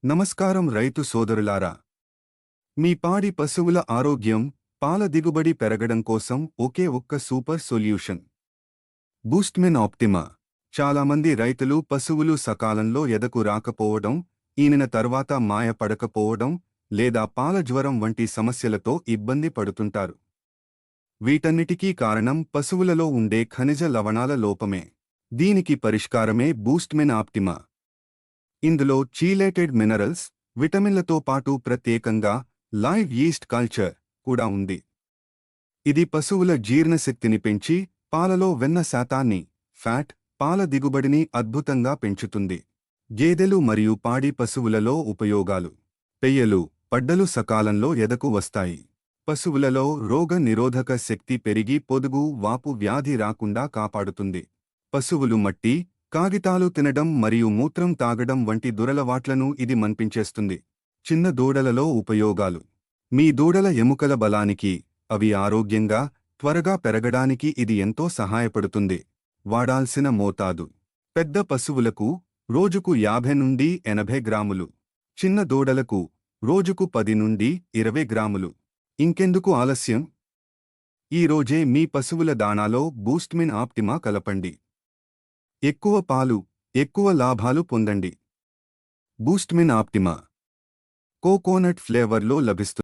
నమస్కారం రైతు సోదరులారా. మీ పాడి పశువుల ఆరోగ్యం, పాల దిగుబడి పెరగడం కోసం ఒకే ఒక్క సూపర్ సొల్యూషన్. బూస్ట్మిన్ ఆప్టిమా. చాలామంది రైతులు పశువులు సకాలంలో ఎదకు రాకపోవడం, ఈనిన తర్వాత మాయపడకపోవడం, లేదా పాల జ్వరం వంటి సమస్యలతో ఇబ్బంది పడుతుంటారు. వీటన్నిటికీ కారణం పశువులలో ఉండే ఖనిజ లవణాల లోపమే. దీనికి పరిష్కారమే బూస్ట్మిన్ ఆప్టిమా. ఇందులో చీలేటెడ్ మినరల్స్, విటమిన్లతో పాటు ప్రత్యేకంగా లైవ్ ఈస్ట్ కల్చర్ కూడా ఉంది. ఇది పశువుల జీర్ణశక్తిని పెంచి పాలలో వెన్న శాతాన్ని, ఫ్యాట్, పాల దిగుబడిని అద్భుతంగా పెంచుతుంది. గేదెలు మరియు పాడి పశువులలో ఉపయోగాలు. పెయ్యలు, పడ్డలు సకాలంలో ఎదకు వస్తాయి. పశువులలో రోగ నిరోధక శక్తి పెరిగి పొదుగు, వాపు వ్యాధి రాకుండా కాపాడుతుంది. పశువులు మట్టి, కాగితాలు తినడం మరియు మూత్రం తాగడం వంటి దురలవాట్లను ఇది మన్పించేస్తుంది. చిన్న దూడలలో ఉపయోగాలు. మీ దూడల ఎముకల బలానికి, అవి ఆరోగ్యంగా, త్వరగా పెరగడానికి ఇది ఎంతో సహాయపడుతుంది. వాడాల్సిన మోతాదు. పెద్ద పశువులకు రోజుకు 50 నుండి 80 గ్రాములు. చిన్న దూడలకు రోజుకు 10 నుండి 20 గ్రాములు. ఇంకెందుకు ఆలస్యం? ఈ రోజే మీ పశువుల దాణాలో బూస్ట్మిన్ ఆప్టిమా కలపండి. ఎక్కువ పాలు, ఎక్కువ లాభాలు పొందండి. బూస్ట్మిన్ ఆప్టిమా కోకోనట్ ఫ్లేవర్లో లభిస్తుంది.